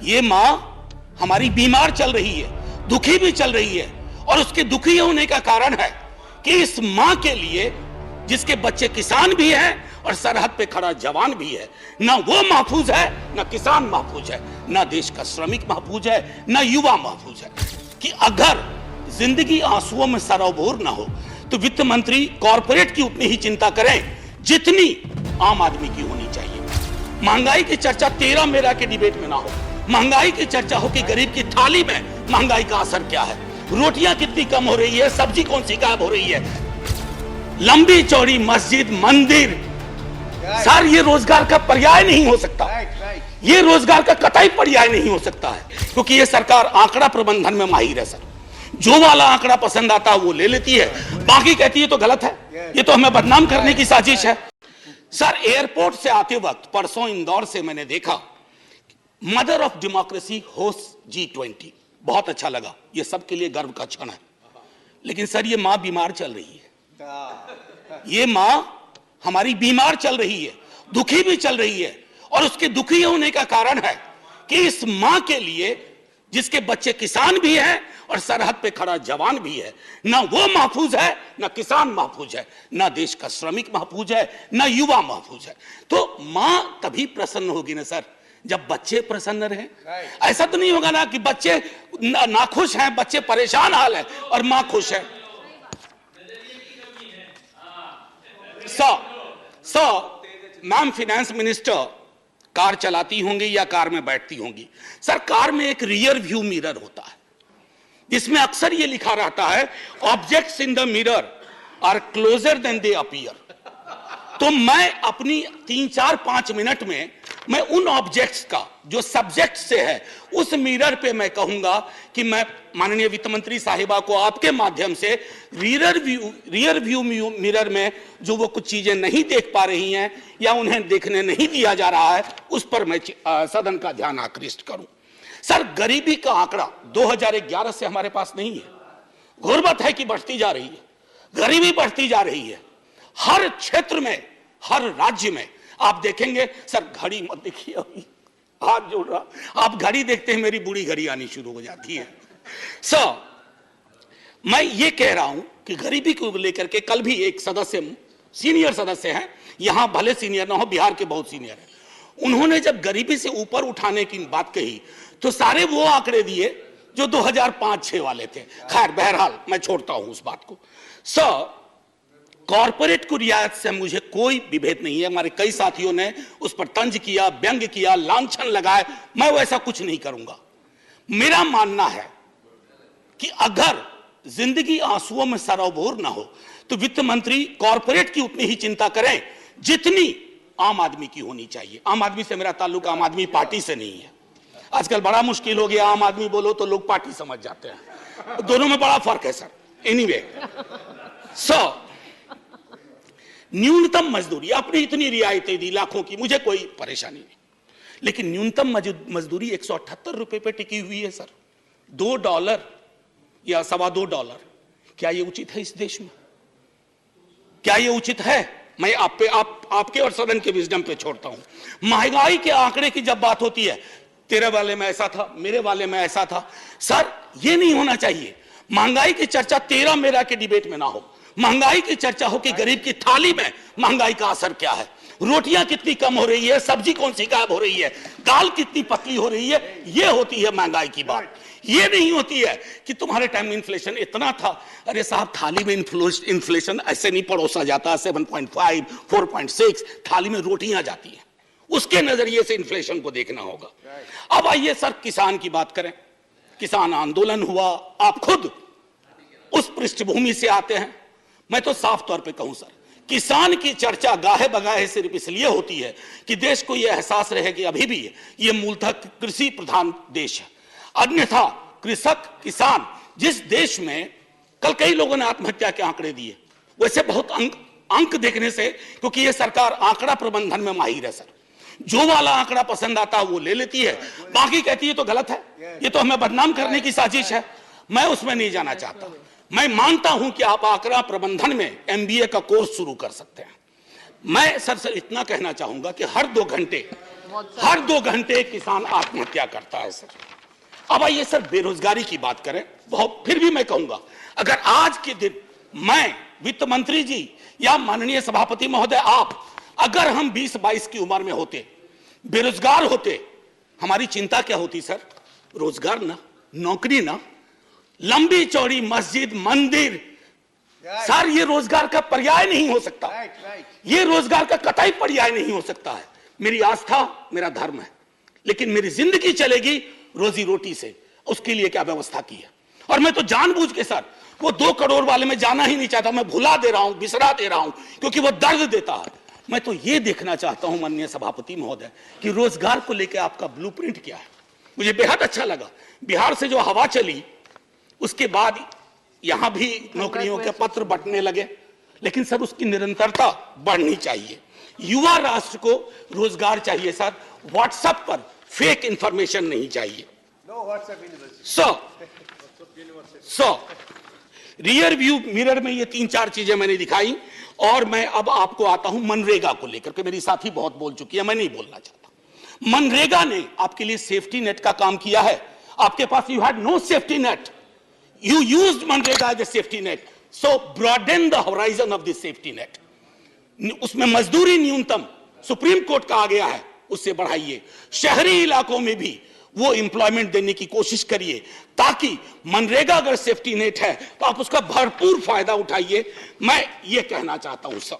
ये माँ हमारी बीमार चल रही है, दुखी भी चल रही है, और उसके दुखी होने का कारण है कि इस माँ के लिए जिसके बच्चे किसान भी हैं और सरहद पे खड़ा जवान भी है, ना वो महफूज है, ना किसान महफूज है, ना देश का श्रमिक महफूज है, ना युवा महफूज है। कि अगर जिंदगी आंसुओं में सरोबोर ना हो तो वित्त मंत्री कॉर्पोरेट की उतनी ही चिंता करें जितनी आम आदमी की होनी चाहिए। महंगाई की चर्चा तेरा मेरा के डिबेट में ना हो, महंगाई की चर्चा हो कि गरीब की थाली में महंगाई का असर क्या है, रोटियां कितनी कम हो रही है, सब्जी कौन सी गायब हो रही है, लंबी चौड़ी मस्जिद मंदिर। सर ये रोजगार का पर्याय नहीं हो सकता, ये रोजगार का कतई पर्याय नहीं हो सकता है, क्योंकि ये सरकार आंकड़ा प्रबंधन में माहिर है। सर जो वाला आंकड़ा पसंद आता है वो ले लेती है, बाकी कहती है तो गलत है, ये तो हमें बदनाम करने की साजिश है। सर एयरपोर्ट से आते वक्त परसों इंदौर से मैंने देखा mother of democracy host G20, बहुत अच्छा लगा, ये सबके लिए गर्व का क्षण है। लेकिन सर ये मां बीमार चल रही है, ये मां हमारी बीमार चल रही है, दुखी भी चल रही है, और उसके दुखी होने का कारण है कि इस मां के लिए जिसके बच्चे किसान भी हैं और सरहद पे खड़ा जवान भी है, ना वो महफूज है, ना किसान महफूज है, ना देश का श्रमिक महफूज है, ना युवा महफूज है। तो मां तभी प्रसन्न होगी ना सर जब बच्चे प्रसन्न रहे। ऐसा तो नहीं होगा ना कि बच्चे नाखुश हैं, बच्चे परेशान हाल है और मां खुश है। मैम फाइनेंस मिनिस्टर कार चलाती होंगी या कार में बैठती होंगी। सर कार में एक रियर व्यू मिरर होता है जिसमें अक्सर ये लिखा रहता है objects in the mirror are closer than they appear. तो मैं अपनी 3-4-5 मिनट में मैं उन ऑब्जेक्ट्स का जो सब्जेक्ट से है उस मिरर पे मैं कहूंगा कि मैं माननीय वित्त मंत्री साहिबा को आपके माध्यम से रियर व्यू मिरर में जो वो कुछ चीजें नहीं देख पा रही हैं या उन्हें देखने नहीं दिया जा रहा है उस पर मैं सदन का ध्यान आकृष्ट करूं। सर गरीबी का आंकड़ा 2011 से हमारे पास नहीं है, गुर्बत है कि बढ़ती जा रही है, गरीबी बढ़ती जा रही है हर क्षेत्र में, हर राज्य में। आप देखेंगे सर, घड़ी मत देखिए, अभी हाथ जोड़ रहा, आप घड़ी देखते हैं मेरी बूढ़ी घड़ी आनी शुरू हो जाती है। सर मैं ये कह रहा हूं कि गरीबी को लेकर के कल भी एक सदस्य, सीनियर सदस्य हैं, यहां भले सीनियर ना हो, बिहार के बहुत सीनियर हैं, उन्होंने जब गरीबी से ऊपर उठाने की बात कही तो सारे वो आंकड़े दिए जो 2005-6 वाले थे। खैर बहरहाल मैं छोड़ता हूं उस बात को। सर कॉर्पोरेट को रियायत से मुझे कोई विभेद नहीं है, हमारे कई साथियों ने उस पर तंज किया, व्यंग किया, लांछन लगाए, मैं वैसा कुछ नहीं करूंगा। मेरा मानना है कि अगर जिंदगी आंसुओं में सरोबोर ना हो तो वित्त मंत्री कॉर्पोरेट की उतनी ही चिंता करें जितनी आम आदमी की होनी चाहिए। आम आदमी से मेरा ताल्लुक आम आदमी पार्टी से नहीं है, आजकल बड़ा मुश्किल हो गया, आम आदमी बोलो तो लोग पार्टी समझ जाते हैं, दोनों में बड़ा फर्क है सर। एनीवे सर न्यूनतम मजदूरी, आपने इतनी रियायतें दी लाखों की, मुझे कोई परेशानी नहीं, लेकिन न्यूनतम मजदूरी 178 रुपए पे टिकी हुई है सर। $2 या $2.25, क्या ये उचित है इस देश में? क्या ये उचित है? मैं आपके और सदन के विजडम पे छोड़ता हूं। महंगाई के आंकड़े की जब बात होती है, तेरे वाले में ऐसा था, मेरे वाले में ऐसा था, सर ये नहीं होना चाहिए। महंगाई की चर्चा तेरा मेरा के डिबेट में ना हो, महंगाई की चर्चा हो कि गरीब की थाली में महंगाई का असर क्या है, रोटियां कितनी कम हो रही है, सब्जी कौन सी गायब हो रही है, दाल कितनी पतली हो रही है, ये होती है महंगाई की बात। ये नहीं होती है कि तुम्हारे टाइम में इन्फ्लेशन इतना था। अरे साहब थाली में इन्फ्लेशन ऐसे नहीं परोसा जाता, 7.5 4.6 थाली में रोटियां जाती हैं, उसके नजरिए से इन्फ्लेशन को देखना होगा। अब आइए सर किसान की बात करें। किसान आंदोलन हुआ, आप खुद उस पृष्ठभूमि से आते हैं। मैं तो साफ तौर पे कहूं सर, किसान की चर्चा गाहे बगाहे सिर्फ इसलिए होती है कि देश को यह एहसास रहे कि अभी भी ये मूलतः कृषि प्रधान देश है। अन्यथा कृषक किसान जिस देश में कल कई लोगों ने आत्महत्या के आंकड़े दिए, वैसे बहुत अंक देखने से, क्योंकि ये सरकार आंकड़ा प्रबंधन में माहिर है सर, जो वाला आंकड़ा पसंद आता है वो ले लेती है, बाकी कहती है तो गलत है, ये तो हमें बदनाम करने की साजिश है। मैं उसमें नहीं जाना चाहता। मैं मानता हूं कि आप आंकड़ा प्रबंधन में MBA का कोर्स शुरू कर सकते हैं। मैं सर इतना कहना चाहूंगा कि हर 2 घंटे हर 2 घंटे किसान आत्महत्या करता है सर। अब आइए सर बेरोजगारी की बात करें। बहुत फिर भी मैं कहूंगा, अगर आज के दिन मैं, वित्त मंत्री जी या माननीय सभापति महोदय आप, अगर हम 20-22 की उम्र में होते, बेरोजगार होते, हमारी चिंता क्या होती सर? रोजगार ना, नौकरी ना, लंबी चौड़ी मस्जिद मंदिर, सर ये रोजगार का पर्याय नहीं हो सकता। ये रोजगार का कतई पर्याय नहीं हो सकता है। मेरी आस्था मेरा धर्म है, लेकिन मेरी जिंदगी चलेगी रोजी रोटी से, उसके लिए क्या व्यवस्था की है। और मैं तो जानबूझ के सर वो 2 करोड़ वाले में जाना ही नहीं चाहता, मैं भुला दे रहा हूं, बिसरा दे रहा हूं, क्योंकि वो दर्द देता है। मैं तो ये देखना चाहता हूं माननीय सभापति महोदय कि रोजगार को लेकर आपका ब्लूप्रिंट क्या है। मुझे बेहद अच्छा लगा बिहार से जो हवा चली, उसके बाद यहां भी नौकरियों के पत्र बंटने लगे, लेकिन सर उसकी निरंतरता बढ़नी चाहिए। युवा राष्ट्र को रोजगार चाहिए सर, व्हाट्सएप पर फेक इंफॉर्मेशन नहीं चाहिए। रियर व्यू मिरर में ये 3-4 चीजें मैंने दिखाई। और मैं अब आपको आता हूं मनरेगा को लेकर के। मेरी साथी बहुत बोल चुकी है, मैं नहीं बोलना चाहता। मनरेगा ने आपके लिए सेफ्टी नेट का काम किया है। आपके पास you had no safety net, you used MNREGA as a safety net, so broaden the horizon of this safety net. उसमें मजदूरी न्यूनतम सुप्रीम कोर्ट का आ गया है, उससे बढ़ाइए। शहरी इलाकों में भी वो एम्प्लॉयमेंट देने की कोशिश करिए, ताकि मनरेगा अगर सेफ्टी नेट है तो आप उसका भरपूर फायदा उठाइए। मैं ये कहना चाहता हूं सब।